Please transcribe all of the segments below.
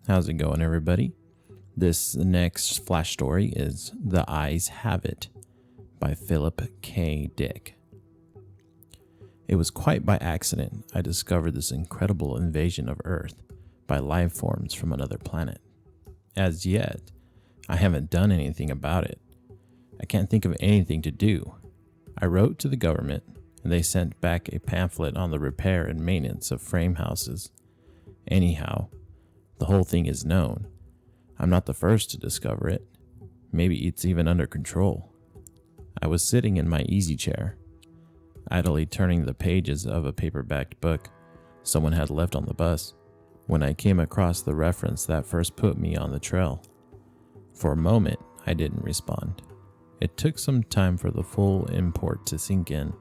How's it going, everybody? This next flash story is The Eyes Have It by Philip K. Dick. It was quite by accident I discovered this incredible invasion of Earth by life forms from another planet. As yet, I haven't done anything about it. I can't think of anything to do. I wrote to the government, and they sent back a pamphlet on the repair and maintenance of frame houses. Anyhow, the whole thing is known. I'm not the first to discover it. Maybe it's even under control. I was sitting in my easy chair, idly turning the pages of a paperbacked book someone had left on the bus, when I came across the reference that first put me on the trail. For a moment, I didn't respond. It took some time for the full import to sink in.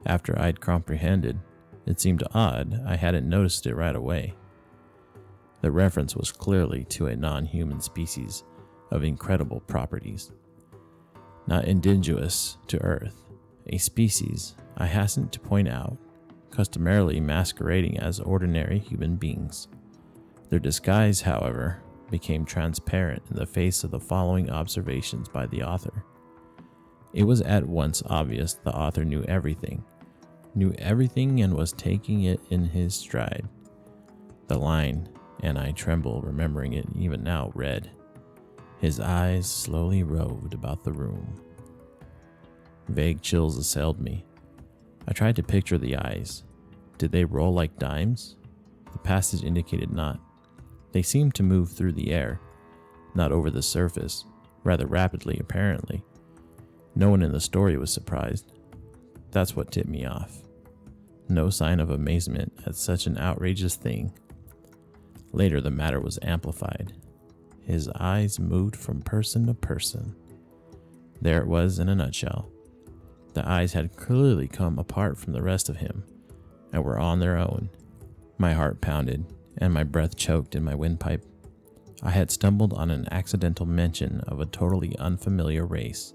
After I'd comprehended, it seemed odd I hadn't noticed it right away. The reference was clearly to a non-human species of incredible properties. Not indigenous to Earth, a species, I hastened to point out, customarily masquerading as ordinary human beings. Their disguise, however, became transparent in the face of the following observations by the author. It was at once obvious the author knew everything and was taking it in his stride. The line, and I tremble remembering it even now, read, "His eyes slowly roved about the room." Vague chills assailed me. I tried to picture the eyes. Did they roll like dimes? The passage indicated not. They seemed to move through the air, not over the surface, rather rapidly apparently. No one in the story was surprised. That's what tipped me off. No sign of amazement at such an outrageous thing. Later, the matter was amplified. His eyes moved from person to person. There it was in a nutshell. The eyes had clearly come apart from the rest of him and were on their own. My heart pounded and my breath choked in my windpipe. I had stumbled on an accidental mention of a totally unfamiliar race,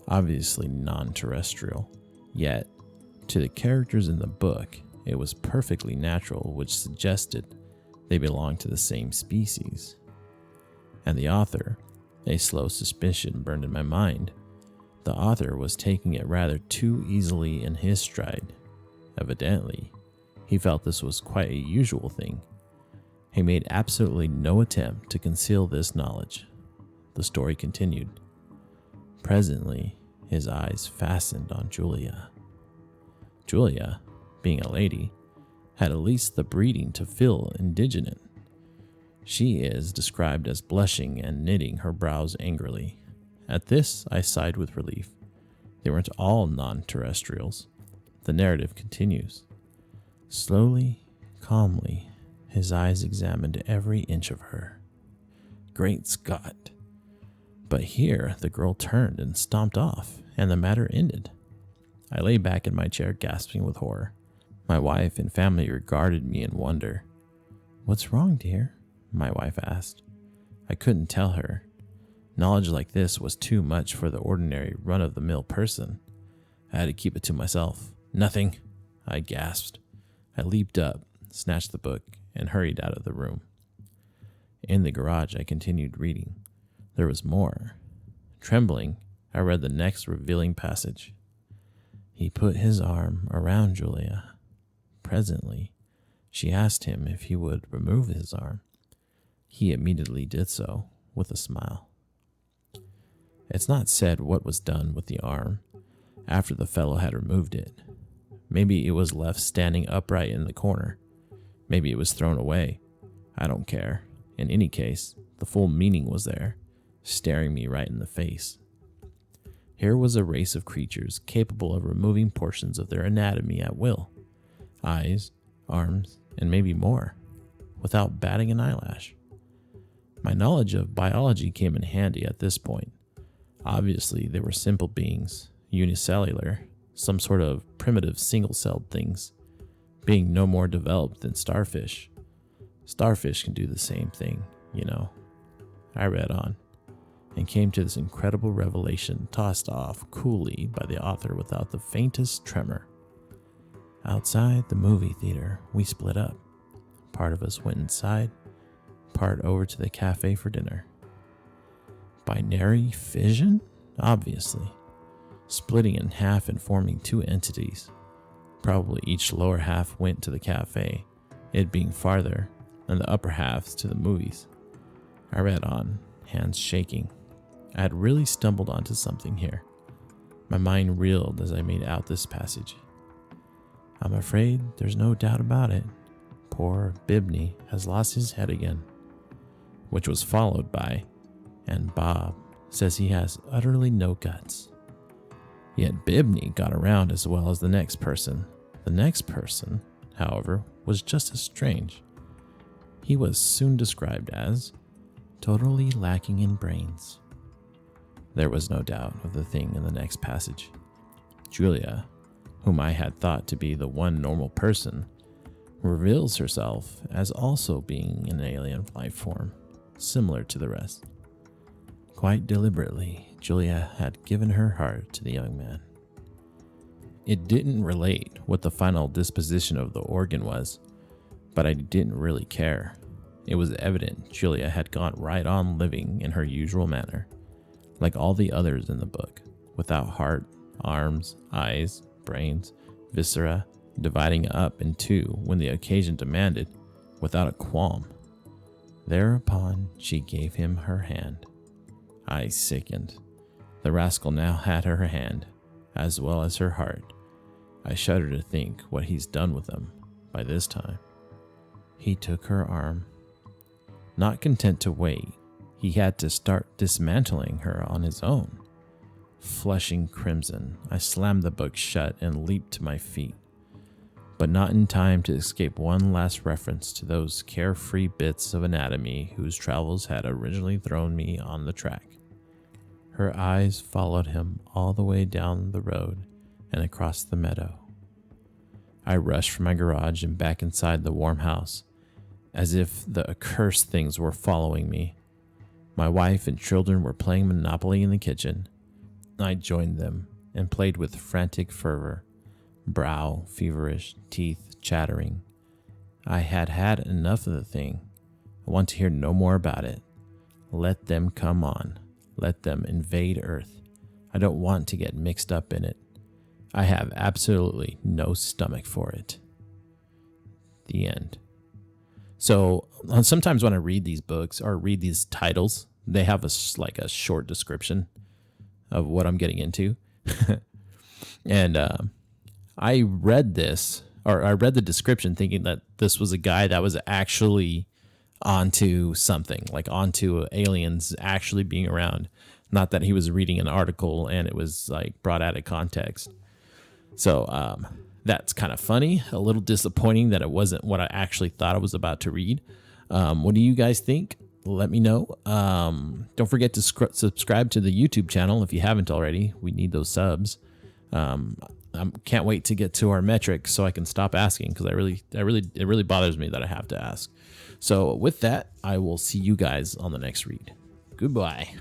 obviously non-terrestrial. Yet, to the characters in the book, it was perfectly natural, which suggested they belonged to the same species. And the author, a slow suspicion burned in my mind. The author was taking it rather too easily in his stride. Evidently, he felt this was quite a usual thing. He made absolutely no attempt to conceal this knowledge. The story continued. Presently, his eyes fastened on Julia. Julia, being a lady, had at least the breeding to feel indignant. She is described as blushing and knitting her brows angrily. At this, I sighed with relief. They weren't all non-terrestrials. The narrative continues. Slowly, calmly, his eyes examined every inch of her. Great Scott! But here the girl turned and stomped off, and the matter ended. I lay back in my chair gasping with horror. My wife and family regarded me in wonder. "What's wrong, dear?" my wife asked. I couldn't tell her. Knowledge like this was too much for the ordinary run-of-the-mill person. I had to keep it to myself. "Nothing," I gasped. I leaped up, snatched the book, and hurried out of the room. In the garage, I continued reading. There was more. Trembling, I read the next revealing passage. He put his arm around Julia. Presently, she asked him if he would remove his arm. He immediately did so, with a smile. It's not said what was done with the arm after the fellow had removed it. Maybe it was left standing upright in the corner. Maybe it was thrown away. I don't care. In any case, the full meaning was there, staring me right in the face. Here was a race of creatures capable of removing portions of their anatomy at will. Eyes, arms, and maybe more, without batting an eyelash. My knowledge of biology came in handy at this point. Obviously, they were simple beings, unicellular, some sort of primitive single-celled things, being no more developed than starfish. Starfish can do the same thing, you know. I read on, and came to this incredible revelation tossed off coolly by the author without the faintest tremor. Outside the movie theater, we split up. Part of us went inside, depart over to the cafe for dinner. Binary fission? Obviously. Splitting in half and forming two entities. Probably each lower half went to the cafe, it being farther, and the upper halves to the movies. I read on, hands shaking. I had really stumbled onto something here. My mind reeled as I made out this passage. I'm afraid there's no doubt about it. Poor Bibney has lost his head again. Which was followed by, and Bob says he has utterly no guts. Yet Bibney got around as well as the next person. The next person, however, was just as strange. He was soon described as totally lacking in brains. There was no doubt of the thing in the next passage. Julia, whom I had thought to be the one normal person, reveals herself as also being an alien life form, similar to the rest. Quite deliberately, Julia had given her heart to the young man. It didn't relate what the final disposition of the organ was, but I didn't really care. It was evident Julia had gone right on living in her usual manner, like all the others in the book, without heart, arms, eyes, brains, viscera, dividing up in two when the occasion demanded, without a qualm. Thereupon she gave him her hand. I sickened. The rascal now had her hand, as well as her heart. I shudder to think what he's done with them by this time. He took her arm. Not content to wait, he had to start dismantling her on his own. Flushing crimson, I slammed the book shut and leaped to my feet, but not in time to escape one last reference to those carefree bits of anatomy whose travels had originally thrown me on the track. Her eyes followed him all the way down the road and across the meadow. I rushed from my garage and back inside the warm house, as if the accursed things were following me. My wife and children were playing Monopoly in the kitchen. I joined them and played with frantic fervor, brow feverish, teeth chattering. I had had enough of the thing. I want to hear no more about it. Let them come on. Let them invade Earth. I don't want to get mixed up in it. I have absolutely no stomach for it. The end. So sometimes when I read these books or read these titles, they have a short description of what I'm getting into. And I read this, or I read the description thinking that this was a guy that was actually onto something, like onto aliens actually being around. Not that he was reading an article and it was like brought out of context. So that's kind of funny, a little disappointing that it wasn't what I actually thought I was about to read. What do you guys think? Let me know. Don't forget to subscribe to the YouTube channel if you haven't already. We need those subs. I can't wait to get to our metrics so I can stop asking, because it really bothers me that I have to ask. So with that, I will see you guys on the next read. Goodbye.